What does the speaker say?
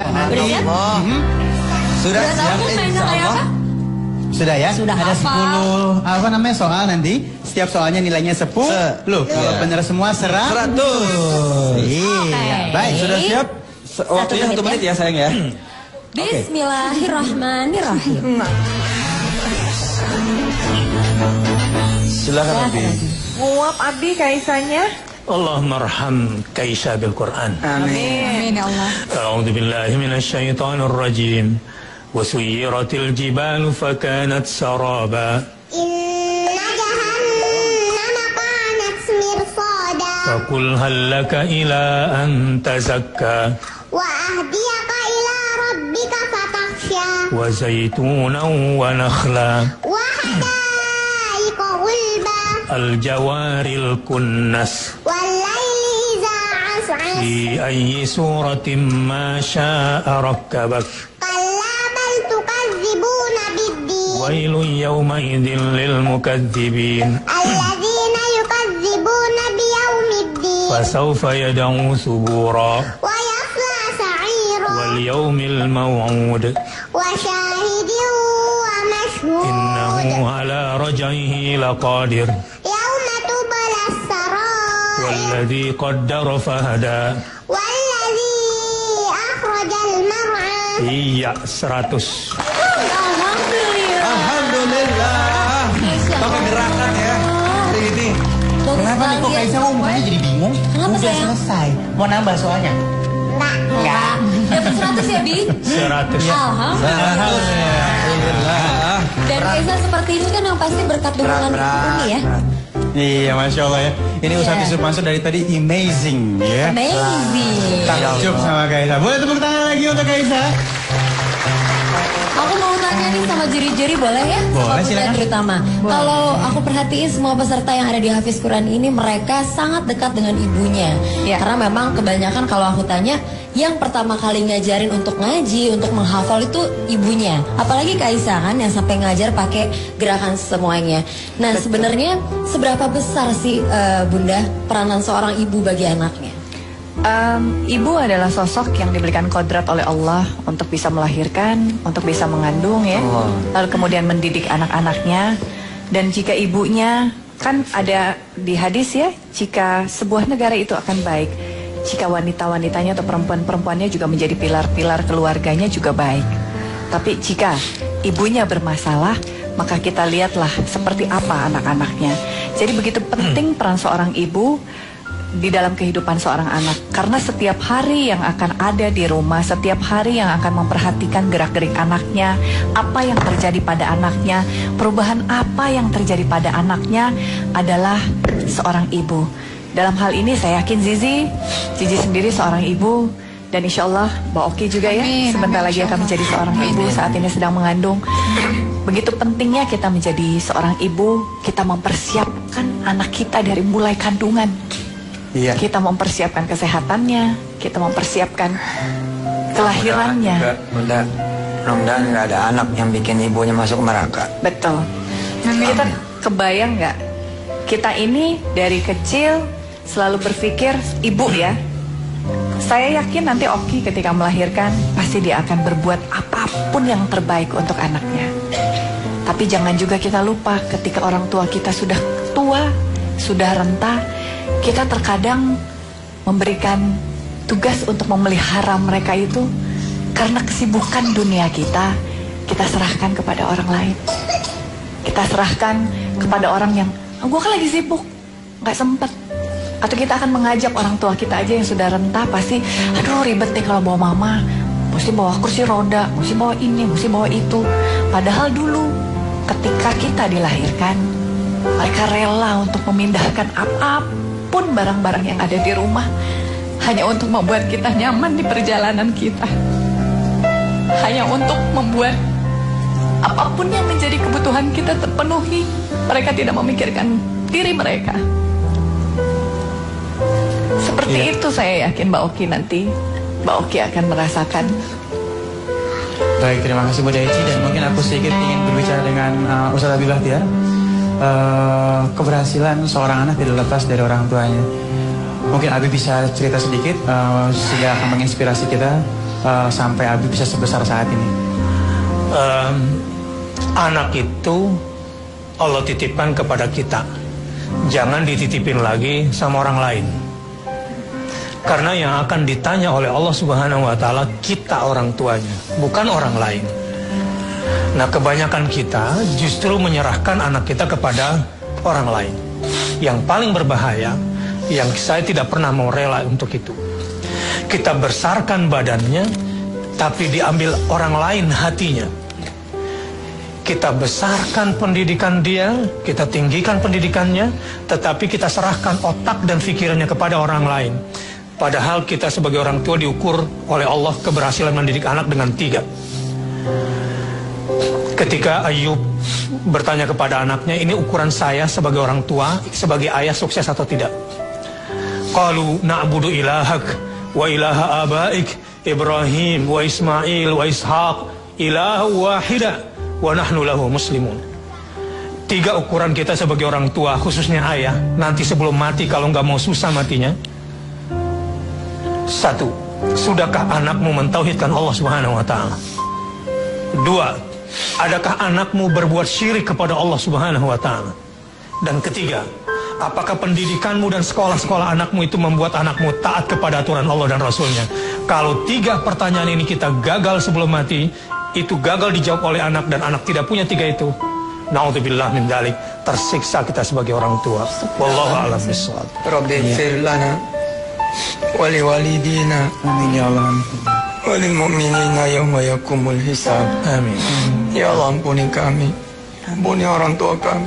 Udah siap? Sudah siap, insya Allah. Sudah ya? Sudah ada hafal. 10 soal nanti. Setiap soalnya nilainya 10. Kalau benar semua 100. Iya. Baik, sudah siap? Waktunya 1 menit ya sayang ya. Bismillahirrahmanirrahim. Silakan Abi. Nguap Abi kaisanya. Allahumma arham Kaisa bil Quran. Amin ya Allah. A'udzu billahi minasy syaithanir rajim. Wasuyiratil jibalu fakanat saraba. Inna jahannama kanat mirsada. Faqul hal laka ila an tazakka. Wa ahdiyaka ila rabbika fatakhsha. Wa zaytunan wa nakhla. Wa hadaiqa gulba. Al-jawaril kunnas. Wal-laili iza as'as. Fi ayyi suratin ma sya'a rakkabak. Kalla bal tukazzibuna bid-din. Wailun yawma idzin lil mukazzibin. Alladzina yukazzibuna biyaumiddin. Fasawfa yad'u subura. Wa yasla sa'ira. Wal yawmil maw'ud. Wa syahidin wa mashhud. Innahu ala raj'ihi laqadir. Yauma tubalas sarai. Walladzi qaddara fahada. Walladzi akhrajal mar'a. Iya, 100. Alhamdulillah. Pakai gerakan ya hari ini. Kenapa nih kok Kaisa mukanya jadi bingung? Kenapa, Udah sayang? selesai. Mau nambah soalnya? Enggak. Dapat 100 ya, Bi? 100. Alhamdulillah. Dan Kaisa seperti ini kan yang pasti berkat dukungan Umi ya. Iya, Masya Allah ya. Ini Ustaz Yusuf Mansur dari tadi amazing ya. Amazing. Takjub sama Kaisa. Boleh tepuk tangan lagi untuk Kaisa. Aku mau tanya nih sama juri-juri boleh ya? Boleh, Sama Bunda silakan. terutama. Kalau aku perhatiin semua peserta yang ada di Hafiz Quran ini mereka sangat dekat dengan ibunya. Karena memang kebanyakan kalau aku tanya yang pertama kali ngajarin untuk ngaji, untuk menghafal itu ibunya. Apalagi Kaisa kan yang sampai ngajar pakai gerakan semuanya. Nah, sebenarnya seberapa besar sih Bunda peranan seorang ibu bagi anaknya? Ibu adalah sosok yang diberikan kodrat oleh Allah untuk bisa melahirkan, untuk bisa mengandung ya, lalu kemudian mendidik anak-anaknya. Dan jika ibunya, kan ada di hadis ya, jika sebuah negara itu akan baik, jika wanita-wanitanya atau perempuan-perempuannya juga menjadi pilar-pilar keluarganya juga baik. Tapi jika ibunya bermasalah, maka kita lihatlah seperti apa anak-anaknya. Jadi begitu penting peran seorang ibu di dalam kehidupan seorang anak. Karena setiap hari yang akan ada di rumah, setiap hari yang akan memperhatikan gerak-gerik anaknya, apa yang terjadi pada anaknya, perubahan apa yang terjadi pada anaknya adalah seorang ibu. Dalam hal ini saya yakin Zizi sendiri seorang ibu. Dan insya Allah Mbak Oki juga ya, sebentar lagi akan menjadi seorang ibu, saat ini sedang mengandung. Begitu pentingnya kita menjadi seorang ibu, kita mempersiapkan anak kita dari mulai kandungan. Iya. Kita mempersiapkan kesehatannya, kita mempersiapkan kelahirannya. Bunda, mudah-mudahan nggak ada anak yang bikin ibunya masuk neraka. Betul. Kita kebayang nggak? Kita ini dari kecil selalu berpikir ibu ya. Saya yakin nanti Oki ketika melahirkan pasti dia akan berbuat apapun yang terbaik untuk anaknya. Tapi jangan juga kita lupa ketika orang tua kita sudah tua, sudah renta, kita terkadang memberikan tugas untuk memelihara mereka itu karena kesibukan dunia kita serahkan kepada orang lain. Kita serahkan kepada orang yang, gue kan lagi sibuk, gak sempet. Atau kita akan mengajak orang tua kita aja yang sudah renta, pasti, aduh ribet deh kalau bawa mama, mesti bawa kursi roda, mesti bawa ini, mesti bawa itu. Padahal dulu ketika kita dilahirkan, mereka rela untuk memindahkan apapun barang-barang yang ada di rumah hanya untuk membuat kita nyaman di perjalanan kita, hanya untuk membuat apapun yang menjadi kebutuhan kita terpenuhi. Mereka tidak memikirkan diri mereka. Seperti itu saya yakin Mbak Oki nanti, Mbak Oki akan merasakan. Baik, terima kasih Bu Deci. Dan mungkin aku sedikit ingin berbicara dengan Ustaz Abi Bahtiar. Keberhasilan seorang anak tidak lepas dari orang tuanya. Mungkin Abi bisa cerita sedikit sehingga akan menginspirasi kita sampai Abi bisa sebesar saat ini? Anak itu Allah titipkan kepada kita. Jangan dititipin lagi sama orang lain. Karena yang akan ditanya oleh Allah Subhanahu wa Ta'ala kita orang tuanya, bukan orang lain. Nah, kebanyakan kita justru menyerahkan anak kita kepada orang lain. Yang paling berbahaya, yang saya tidak pernah mau rela untuk itu. Kita besarkan badannya, tapi diambil orang lain hatinya. Kita besarkan pendidikan dia, kita tinggikan pendidikannya, tetapi kita serahkan otak dan pikirannya kepada orang lain. Padahal kita sebagai orang tua diukur oleh Allah keberhasilan mendidik anak dengan 3. Ketika Ayub bertanya kepada anaknya, ini ukuran saya sebagai orang tua, sebagai ayah sukses atau tidak? Qalu na'budu ilahak wa ilaha abaik Ibrahim wa Ismail wa Ishaq ilahu wahida wa nahnu lahu muslimun. 3 ukuran kita sebagai orang tua, khususnya ayah, nanti sebelum mati kalau nggak mau susah matinya. 1, sudahkah anakmu mentauhidkan Allah Subhanahu wa Ta'ala? 2, adakah anakmu berbuat syirik kepada Allah Subhanahu wa Ta'ala? Dan 3, apakah pendidikanmu dan sekolah-sekolah anakmu itu membuat anakmu taat kepada aturan Allah dan Rasulnya? Kalau 3 pertanyaan ini kita gagal sebelum mati, itu gagal dijawab oleh anak, dan anak tidak punya 3 itu, naudzubillah min dzalik, tersiksa kita sebagai orang tua. Wallahu a'lam bishawab. Rabbi ighfir lana wa liwalidina, Amin ya Allah. wa lil mu'minina yauma yaqumul hisab. Amin. Ya Allah, ampuni kami, ampuni orang tua kami,